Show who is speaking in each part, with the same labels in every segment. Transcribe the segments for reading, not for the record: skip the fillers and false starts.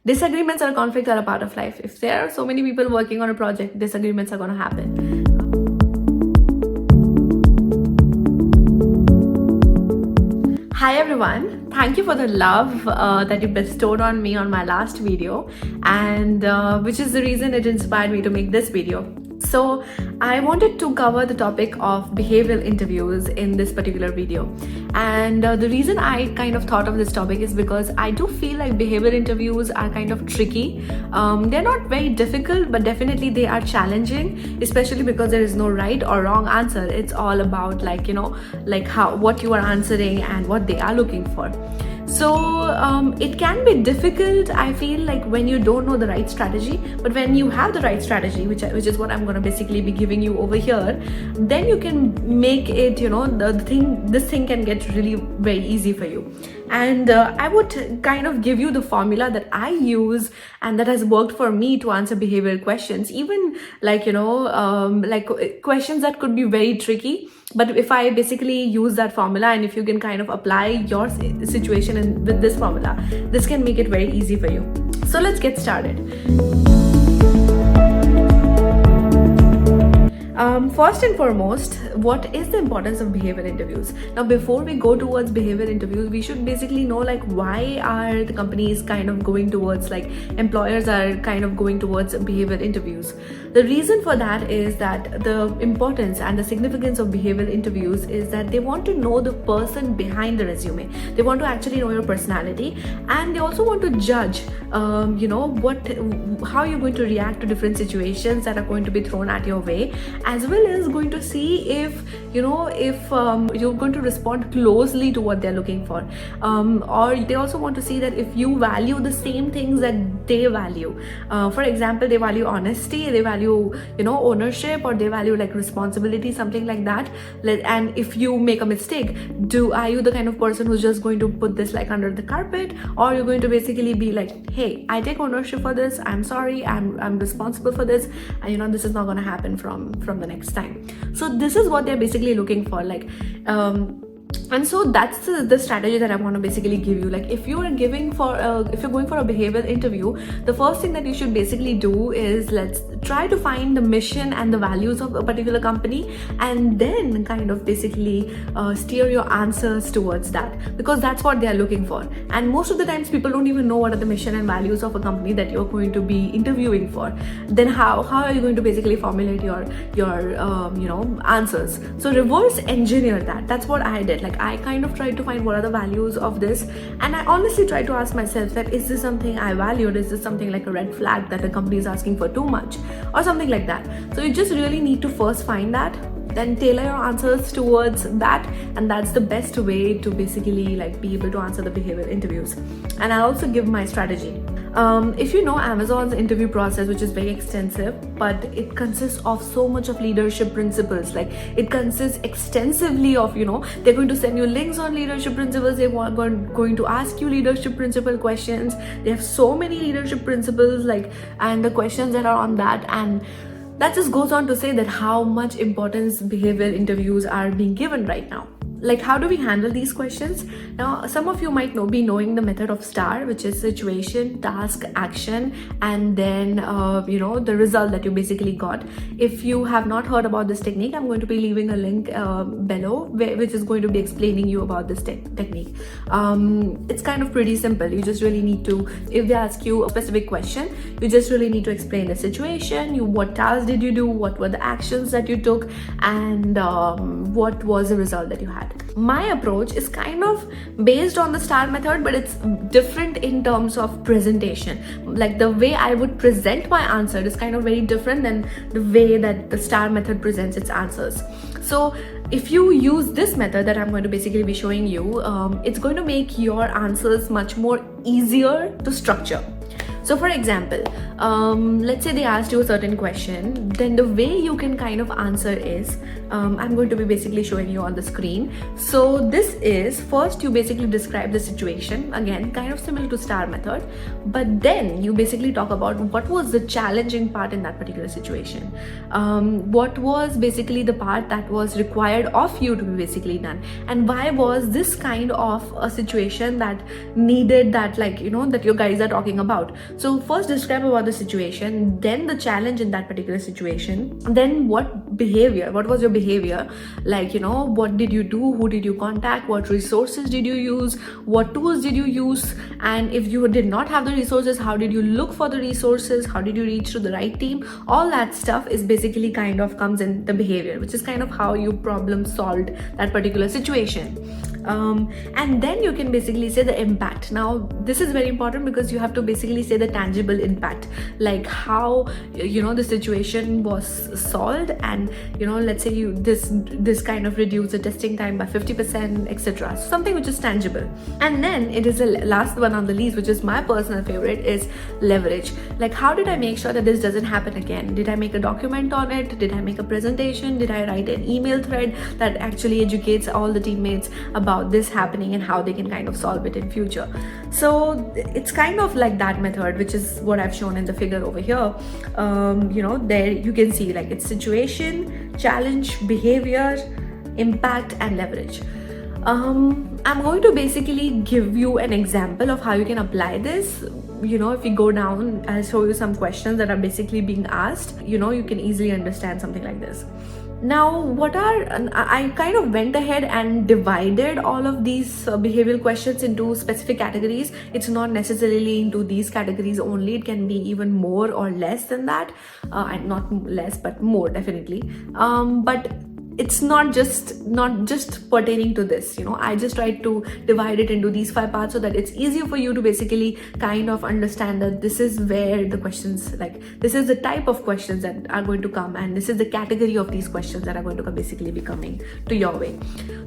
Speaker 1: Disagreements or conflicts are a part of life. If there are so many people working on a project, disagreements are going to happen. Hi everyone, thank you for the love that you bestowed on me on my last video, and which is the reason it inspired me to make this video. So I wanted to cover the topic of behavioral interviews in this particular video, and the reason I kind of thought of this topic is because I do feel like behavioral interviews are kind of tricky. They're not very difficult, but definitely they are challenging, especially because there is no right or wrong answer. It's all about like what you are answering and what they are looking for. So it can be difficult, I feel like, when you don't know the right strategy, but when you have the right strategy, which is what I'm going to basically be giving you over here, then you can make it, this thing can get really very easy for you. And I would kind of give you the formula that I use and that has worked for me to answer behavioral questions, even questions that could be very tricky. But if I basically use that formula, and if you can kind of apply your situation with this formula, this can make it very easy for you. So let's get started. First and foremost, what is the importance of behavioral interviews? Now, before we go towards behavioral interviews, we should basically know why are the companies kind of going towards, employers are kind of going towards behavioral interviews. The reason for that is that the importance and the significance of behavioral interviews is that they want to know the person behind the resume. They want to actually know your personality, and they also want to judge how you're going to react to different situations that are going to be thrown at your way, as well as going to see if you're going to respond closely to what they're looking for, or they also want to see that if you value the same things that they value. For example, they value honesty, they value ownership, or they value responsibility, something like that. And if you make a mistake, are you the kind of person who's just going to put this under the carpet, or you're going to basically be like, hey, I take ownership for this, I'm sorry, I'm responsible for this, and this is not going to happen from the next time. So this is what they're basically looking for, and so that's the strategy that I want to basically give you. If you're going for a behavioral interview, the first thing that you should basically do is let's try to find the mission and the values of a particular company, and then kind of basically steer your answers towards that, because that's what they are looking for. And most of the times people don't even know what are the mission and values of a company that you're going to be interviewing for. Then how are you going to basically formulate your answers? So reverse engineer that. That's what I did. I kind of tried to find what are the values of this, and I honestly tried to ask myself that, is this something I valued? Is this something like a red flag that the company is asking for too much, or something like that? So you just really need to first find that, then tailor your answers towards that, and that's the best way to basically be able to answer the behavioral interviews. And I'll also give my strategy. If you know Amazon's interview process, which is very extensive, but it consists of so much of leadership principles. It consists extensively of, they're going to send you links on leadership principles, they're going to ask you leadership principle questions. They have so many leadership principles, and the questions that are on that, and that just goes on to say that how much importance behavioral interviews are being given right now. How do we handle these questions? Now, some of you might be knowing the method of STAR, which is situation, task, action, and then the result that you basically got. If you have not heard about this technique, I'm going to be leaving a link below which is going to be explaining you about this technique. It's kind of pretty simple. You just really need to, if they ask you a specific question, you just really need to explain the situation, what task did you do, what were the actions that you took, and what was the result that you had. My approach is kind of based on the STAR method, but it's different in terms of presentation. The way I would present my answer is kind of very different than the way that the STAR method presents its answers. So if you use this method that I'm going to basically be showing you, it's going to make your answers much more easier to structure. So for example, let's say they asked you a certain question, then the way you can kind of answer is, I'm going to be basically showing you on the screen. So this is, first you basically describe the situation, again kind of similar to STAR method, but then you basically talk about what was the challenging part in that particular situation, what was basically the part that was required of you to be basically done, and why was this kind of a situation that needed that, that you guys are talking about. So first describe about the situation, then the challenge in that particular situation, then what was your behavior, like, what did you do, who did you contact, what resources did you use, what tools did you use, and if you did not have the resources, how did you look for the resources, how did you reach to the right team. All that stuff is basically kind of comes in the behavior, which is kind of how you problem solved that particular situation. And then you can basically say the impact. Now this is very important because you have to basically say the tangible impact, like how the situation was solved, and let's say this kind of reduced the testing time by 50%, etc. Something which is tangible. And then it is the last one on the list, which is my personal favorite, is leverage. Like, how did I make sure that this doesn't happen again? Did I make a document on it? Did I make a presentation? Did I write an email thread that actually educates all the teammates about this happening and how they can kind of solve it in future? So it's kind of like that method, which is what I've shown in the figure over here. There you can see like it's situation, challenge, behavior, impact, and leverage. I'm going to basically give you an example of how you can apply this. If you go down, I'll show you some questions that are basically being asked. You can easily understand something like this. Now, I kind of went ahead and divided all of these behavioral questions into specific categories. It's not necessarily into these categories only. It can be even more or less than that. And not less, but more definitely. But it's not just pertaining to this. I just tried to divide it into these 5 parts so that it's easier for you to basically kind of understand that this is where the questions, like this is the type of questions that are going to come, and this is the category of these questions that are going to basically be coming to your way.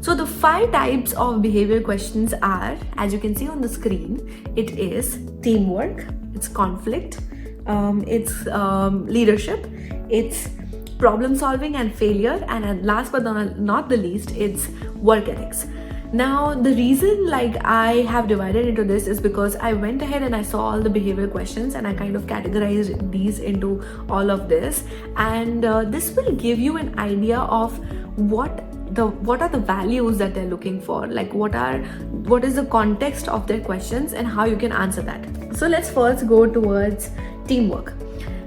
Speaker 1: So the 5 types of behavior questions are, as you can see on the screen, it is teamwork, it's conflict, it's leadership, it's problem solving and failure, and last but not the least, it's work ethics. Now, the reason like I have divided into this is because I went ahead and I saw all the behavior questions and I kind of categorized these into all of this, and this will give you an idea of what are the values that they're looking for, like what is the context of their questions and how you can answer that. So let's first go towards teamwork.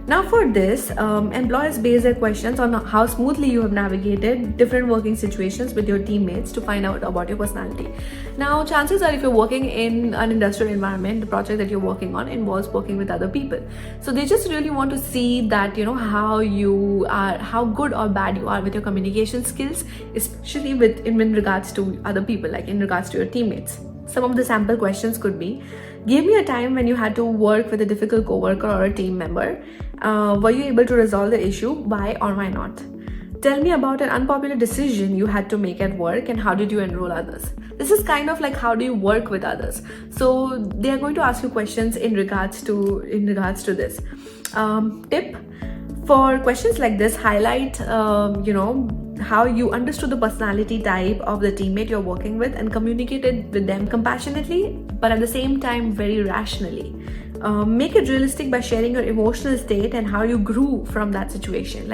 Speaker 1: Now for this, employers base their questions on how smoothly you have navigated different working situations with your teammates to find out about your personality. Now, chances are if you're working in an industrial environment, the project that you're working on involves working with other people. So they just really want to see that, how you are, how good or bad you are with your communication skills, especially in regards to other people, like in regards to your teammates. Some of the sample questions could be, give me a time when you had to work with a difficult coworker or a team member. Were you able to resolve the issue? Why or why not? Tell me about an unpopular decision you had to make at work and how did you enroll others? This is kind of like how do you work with others. So they are going to ask you questions in regards to this. Tip for questions like this, highlight how you understood the personality type of the teammate you're working with and communicated with them compassionately, but at the same time very rationally. Make it realistic by sharing your emotional state and how you grew from that situation.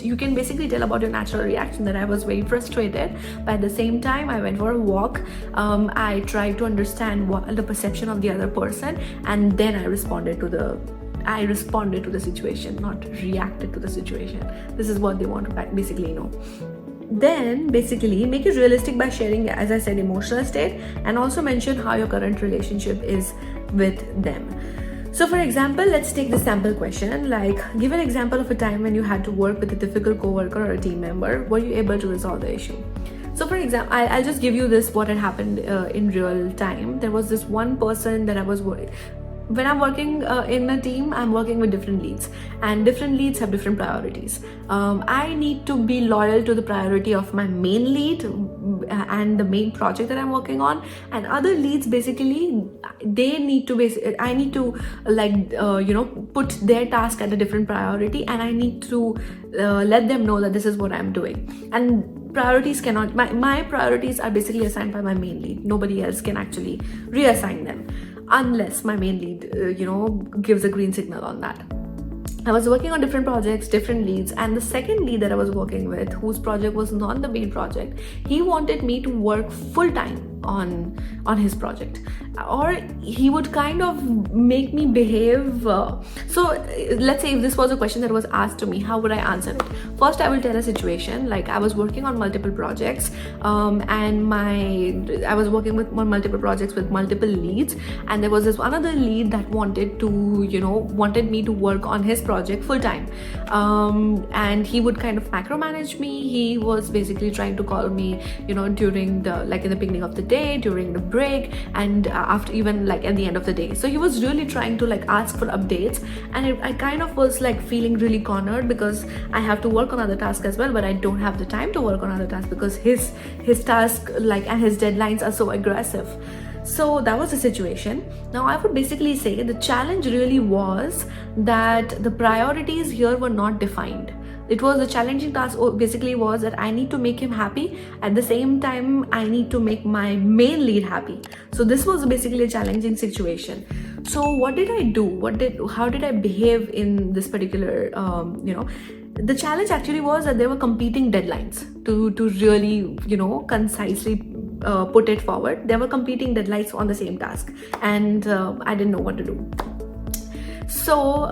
Speaker 1: You can basically tell about your natural reaction that I was very frustrated, but at the same time I went for a walk. I tried to understand what the perception of the other person, and then I responded to the situation, not reacted to the situation. This is what they want to basically know. Then basically make it realistic by sharing, as I said, emotional state, and also mention how your current relationship is with them. So for example, let's take the sample question, like give an example of a time when you had to work with a difficult coworker or a team member. Were you able to resolve the issue? So for example, I'll just give you what had happened in real time. There was this one person that I was working. When I'm working in a team, I'm working with different leads, and different leads have different priorities. I need to be loyal to the priority of my main lead and the main project that I'm working on, and other leads basically I need to put their task at a different priority, and I need to let them know that this is what I'm doing. And priorities cannot, my priorities are basically assigned by my main lead. Nobody else can actually reassign them unless my main lead gives a green signal on that. I was working on different projects, different leads, and the second lead that I was working with, whose project was not the main project, he wanted me to work full time on his project, or he would kind of make me behave. So let's say if this was a question that was asked to me, how would I answer it? First, I will tell a situation like I was working on multiple projects, and I was working with multiple projects with multiple leads, and there was this one other lead that wanted me to work on his project full time, and he would kind of macromanage me. He was basically trying to call me, during the in the beginning of the day, during the break, and after, even at the end of the day. So he was really trying to ask for updates, and I kind of was feeling really cornered, because I have to work on other tasks as well, but I don't have the time to work on other tasks because his task and his deadlines are so aggressive. So that was the situation. Now I would basically say the challenge really was that the priorities here were not defined. It was a challenging task, basically was that I need to make him happy. At the same time, I need to make my main lead happy. So this was basically a challenging situation. So what did I do? How did I behave in this particular, the challenge actually was that there were competing deadlines to really, concisely put it forward. There were competing deadlines on the same task, and I didn't know what to do. So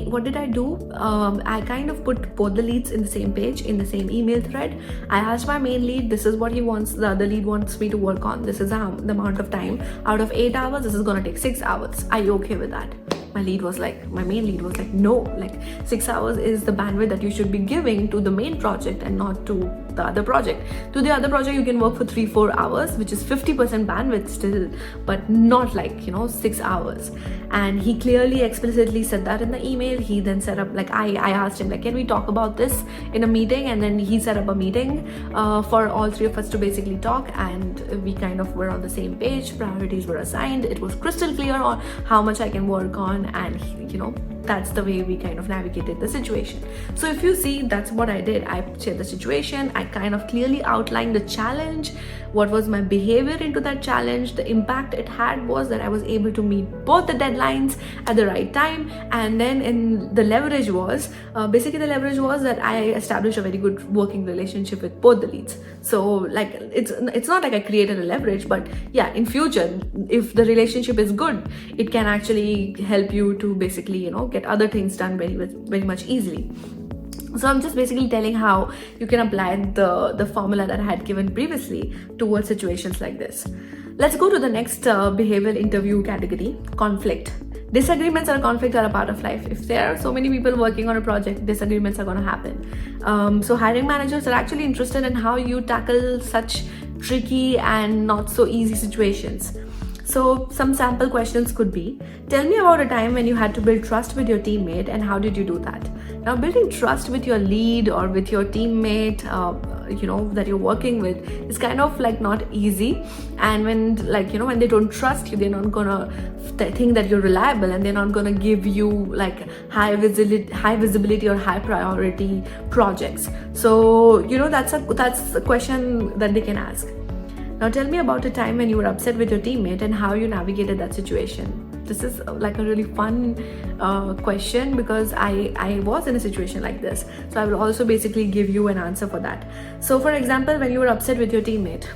Speaker 1: what did I do? I kind of put both the leads in the same page, in the same email thread. I asked my main lead, this is what he wants, the other lead wants me to work on, this is the amount of time. Out of 8 hours, this is gonna take 6 hours. Are you okay with that? My main lead was like, no, 6 hours is the bandwidth that you should be giving to the main project and not to the other project. To the other project, you can work for 3-4 hours, which is 50% bandwidth still, but not 6 hours. And he clearly explicitly said that in the email. He then set up, I asked him, can we talk about this in a meeting? And then he set up a meeting for all three of us to basically talk, and we kind of were on the same page. Priorities were assigned. It was crystal clear on how much I can work on, and that's the way we kind of navigated the situation. So if you see, that's what I did. I shared the situation. I kind of clearly outlined the challenge, what was my behavior into that challenge. The impact it had was that I was able to meet both the deadlines at the right time, and then the leverage was that I established a very good working relationship with both the leads. So it's not like I created a leverage, but yeah, in future, if the relationship is good, it can actually help you to basically get other things done very much easily. So I'm just basically telling how you can apply the formula that I had given previously towards situations like this. Let's go to the next behavioral interview category: conflict. Disagreements or conflict are a part of life. If there are so many people working on a project, disagreements are going to happen. So hiring managers are actually interested in how you tackle such tricky and not so easy situations. So some sample questions could be, tell me about a time when you had to build trust with your teammate, and how did you do that? Now, building trust with your lead or with your teammate, that you're working with, is kind of not easy. And when when they don't trust you, they're not gonna think that you're reliable, and they're not gonna give you high visibility or high priority projects. So that's a question that they can ask. Now tell me about a time when you were upset with your teammate and how you navigated that situation. This is a really fun question, because I was in a situation like this. So I will also basically give you an answer for that. So for example, when you were upset with your teammate,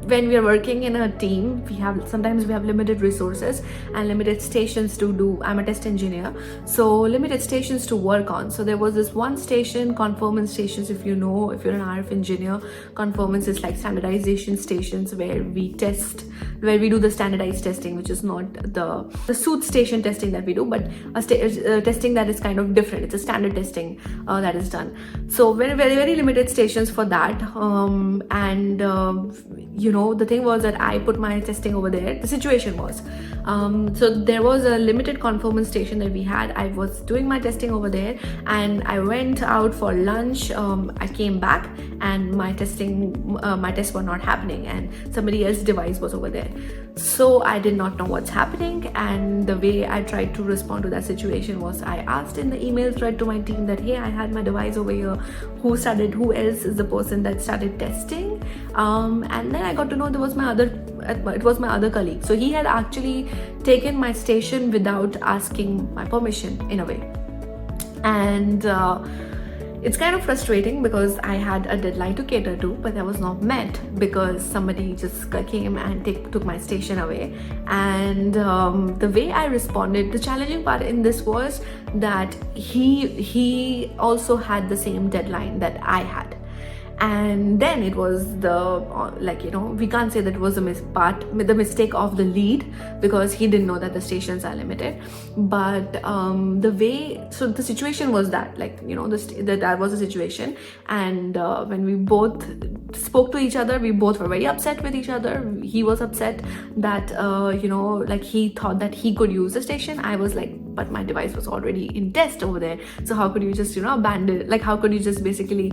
Speaker 1: when we are working in a team, sometimes we have limited resources and limited stations to do. I'm a test engineer, so limited stations to work on. So there was this one station, conformance stations. If you're an RF engineer, conformance is standardization stations where we do the standardized testing, which is not the suit station testing that we do, but a testing that is kind of different. It's a standard testing that is done. So very, very, very limited stations for that. The thing was that I put my testing over there. The situation was, so there was a limited conformance station that we had. I was doing my testing over there, and I went out for lunch. I came back, and my tests were not happening, and somebody else's device was over there. So I did not know what's happening, and the way I tried to respond to that situation was I asked in the email thread to my team that, hey, I had my device over here. Who else is the person that started testing? And then I got to know it was my other colleague. So he had actually taken my station without asking my permission, in a way. And it's kind of frustrating because I had a deadline to cater to, but that was not met because somebody just came and took my station away. And the way I responded, the challenging part in this was that he also had the same deadline that I had. And then it was the we can't say that it was the mistake of the lead, because he didn't know that the stations are limited. But the situation was that that was the situation. And when we both spoke to each other, we both were very upset with each other. He was upset that he thought that he could use the station. I was like, but my device was already in test over there, so how could you just abandon, how could you just basically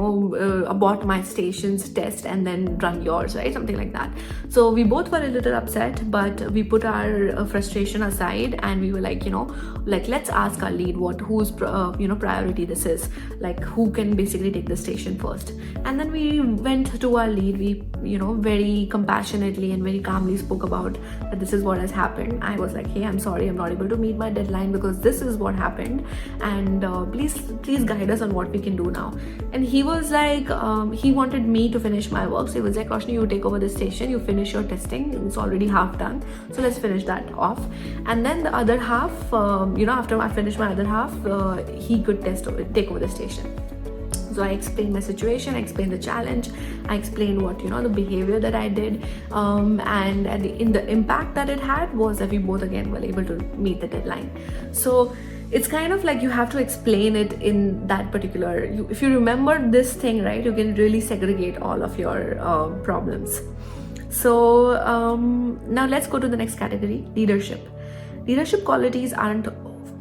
Speaker 1: abort my station's test and then run yours, right? Something like that. So we both were a little upset, but we put our frustration aside and we were like, let's ask our lead whose priority this is, who can basically take the station first. And then we went to our lead. We very compassionately and very calmly spoke about that this is what has happened. I was like, hey, I'm sorry, I'm not able to meet my deadline because this is what happened, and please guide us on what we can do now. And he was like, he wanted me to finish my work. So he was like, Roshni, you take over the station, you finish your testing, it's already half done, so let's finish that off. And then the other half, after I finished my other half, he could take over the station. So I explained my situation, I explained the challenge, I explained what the behavior that I did, and in the impact that it had was that we both again were able to meet the deadline. So it's kind of like you have to explain it in that particular, if you remember this thing, right, you can really segregate all of your problems. So now let's go to the next category, leadership. Leadership qualities aren't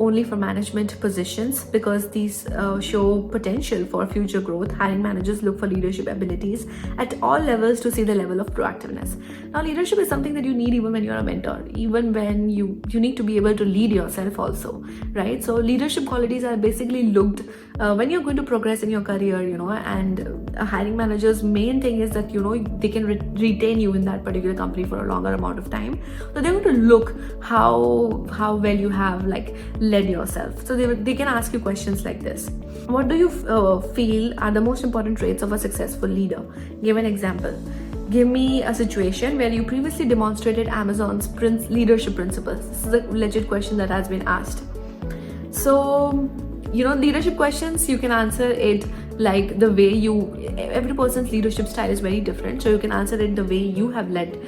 Speaker 1: only for management positions, because these show potential for future growth. Hiring managers look for leadership abilities at all levels to see the level of proactiveness. Now, leadership is something that you need even when you're a mentor, even when you need to be able to lead yourself also, right? So leadership qualities are basically looked when you're going to progress in your career, and a hiring manager's main thing is that they can retain you in that particular company for a longer amount of time. So they're going to look how well you have led yourself. So they can ask you questions like this: what do you feel are the most important traits of a successful leader? Give an example. Give me a situation where you previously demonstrated Amazon's leadership principles. This is a legit question that has been asked. So leadership questions, you can answer it like the way every person's leadership style is very different, so you can answer it the way you have led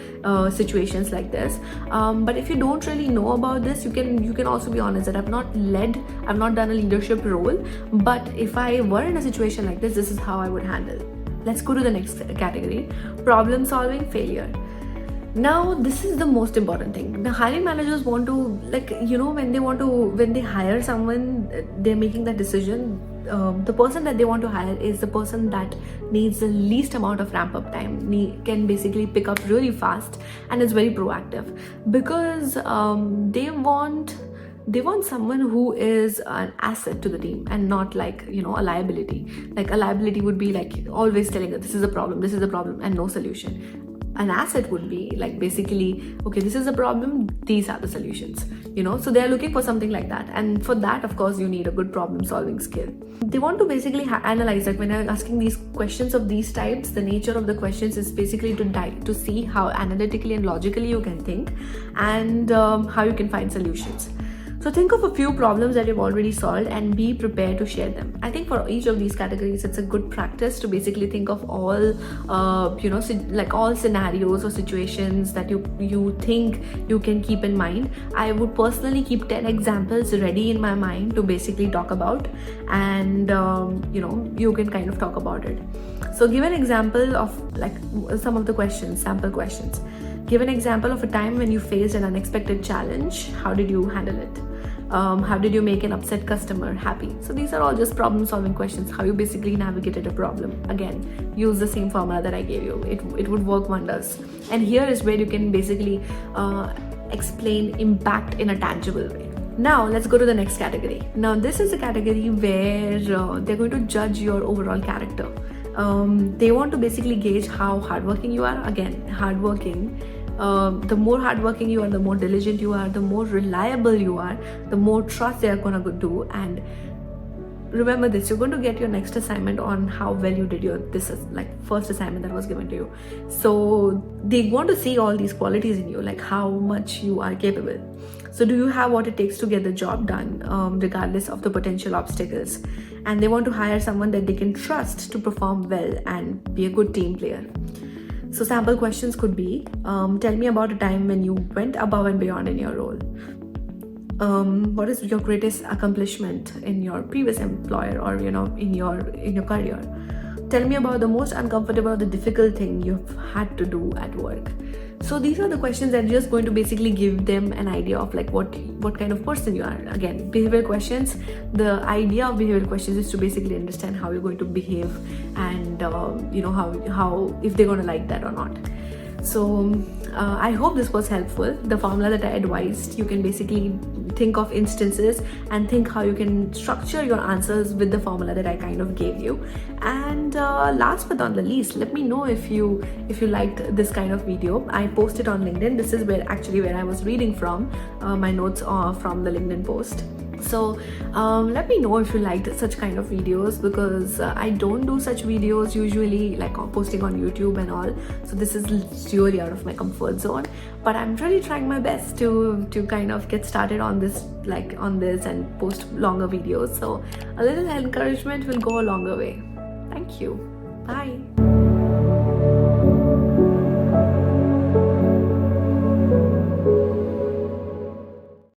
Speaker 1: situations like this. But if you don't really know about this, you can also be honest that I've not done a leadership role, but if I were in a situation like this is how I would handle. Let's go to the next category, problem solving failure. Now, this is the most important thing. The hiring managers want to, when they hire someone, they're making that decision. The person that they want to hire is the person that needs the least amount of ramp up time, can basically pick up really fast, and is very proactive, because they want someone who is an asset to the team and not a liability. A liability would be always telling that this is a problem and no solution. An asset would be basically, okay, this is a problem, these are the solutions, so they're looking for something like that. And for that, of course, you need a good problem solving skill. They want to basically analyze that when you're asking these questions of these types, the nature of the questions is basically to see how analytically and logically you can think, and how you can find solutions. So think of a few problems that you've already solved and be prepared to share them. I think for each of these categories, it's a good practice to basically think of all, all scenarios or situations that you think you can keep in mind. I would personally keep 10 examples ready in my mind to basically talk about, and you can kind of talk about it. So give an example of some of the questions, sample questions. Give an example of a time when you faced an unexpected challenge. How did you handle it? How did you make an upset customer happy? So these are all just problem solving questions, how you basically navigated a problem. Again, use the same formula that I gave you. It would work wonders. And here is where you can basically explain impact in a tangible way. Now let's go to the next category. Now this is a category where they're going to judge your overall character. They want to basically gauge how hardworking you are. Again, hardworking. The more hardworking you are, the more diligent you are, the more reliable you are, the more trust they are gonna do, and remember this, you're going to get your next assignment on how well you did your first assignment that was given to you. So they want to see all these qualities in you, like how much you are capable. So do you have what it takes to get the job done, regardless of the potential obstacles? And they want to hire someone that they can trust to perform well and be a good team player. So sample questions could be, tell me about a time when you went above and beyond in your role. What is your greatest accomplishment in your previous employer, or in your career? Tell me about the most uncomfortable or the difficult thing you've had to do at work. So these are the questions that are just going to basically give them an idea of like what kind of person you are. Again, behavioral questions, the idea of behavioral questions is to basically understand how you're going to behave, and how if they're going to like that or not. So I hope this was helpful. The formula that I advised, you can basically think of instances and think how you can structure your answers with the formula that I kind of gave you. And last but not the least, let me know if you liked this kind of video. I posted on LinkedIn. This is where I was reading from my notes from the LinkedIn post. So let me know if you liked such kind of videos, because I don't do such videos usually, like posting on YouTube and all. So this is really out of my comfort zone, but I'm really trying my best to kind of get started on this and post longer videos. So a little encouragement will go a longer way. Thank you. Bye.